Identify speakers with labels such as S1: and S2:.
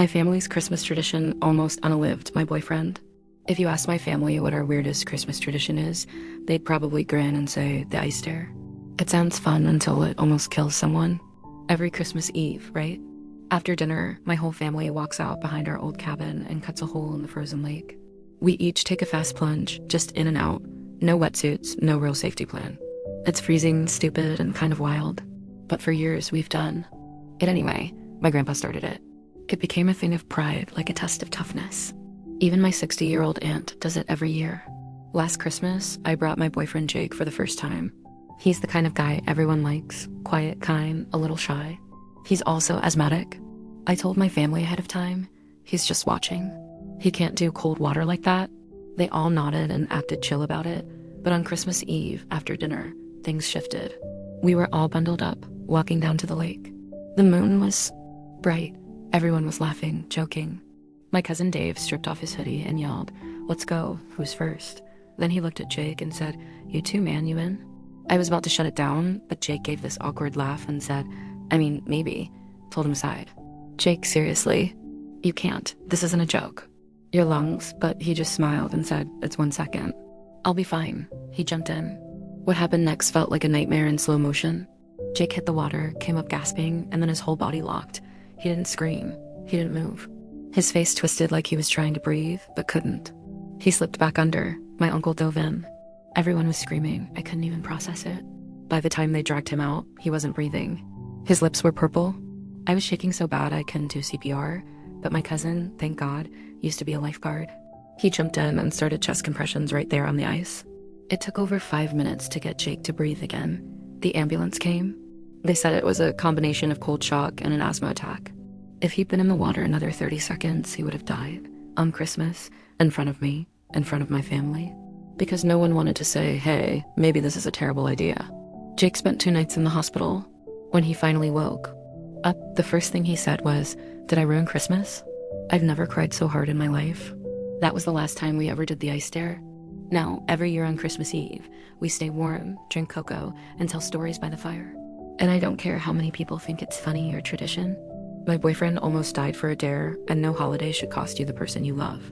S1: My family's Christmas tradition almost unalived my boyfriend. If you ask my family what our weirdest Christmas tradition is, they'd probably grin and say the ice dare. It sounds fun until it almost kills someone. Every Christmas Eve, right? After dinner, my whole family walks out behind our old cabin and cuts a hole in the frozen lake. We each take a fast plunge, just in and out. No wetsuits, no real safety plan. It's freezing, stupid, and kind of wild. But for years, we've done it anyway. My grandpa started it. It became a thing of pride, like a test of toughness. Even my 60-year-old aunt does it every year. Last Christmas, I brought my boyfriend Jake for the first time. He's the kind of guy everyone likes, quiet, kind, a little shy. He's also asthmatic. I told my family ahead of time, he's just watching. He can't do cold water like that. They all nodded and acted chill about it, but on Christmas Eve, after dinner, things shifted. We were all bundled up, walking down to the lake. The moon was bright. Everyone was laughing, joking. My cousin Dave stripped off his hoodie and yelled, "Let's go, who's first?" Then he looked at Jake and said, "You too, man, you in?" I was about to shut it down, but Jake gave this awkward laugh and said, "I mean, maybe." Pulled him aside. "Jake, seriously, you can't. This isn't a joke." "Your lungs," but he just smiled and said, "It's 1 second. I'll be fine." He jumped in. What happened next felt like a nightmare in slow motion. Jake hit the water, came up gasping, and then his whole body locked. He didn't scream. He didn't move. His face twisted like he was trying to breathe, but couldn't. He slipped back under. My uncle dove in. Everyone was screaming. I couldn't even process it. By the time they dragged him out, he wasn't breathing. His lips were purple. I was shaking so bad I couldn't do CPR, but my cousin, thank God, used to be a lifeguard. He jumped in and started chest compressions right there on the ice. It took over 5 minutes to get Jake to breathe again. The ambulance came. They said it was a combination of cold shock and an asthma attack. If he'd been in the water another 30 seconds, he would have died. On Christmas, in front of me, in front of my family. Because no one wanted to say, hey, maybe this is a terrible idea. Jake spent 2 nights in the hospital. When he finally woke up, the first thing he said was, "Did I ruin Christmas?" I've never cried so hard in my life. That was the last time we ever did the ice dare. Now, every year on Christmas Eve, we stay warm, drink cocoa, and tell stories by the fire. And I don't care how many people think it's funny or tradition. My boyfriend almost died for a dare, and no holiday should cost you the person you love.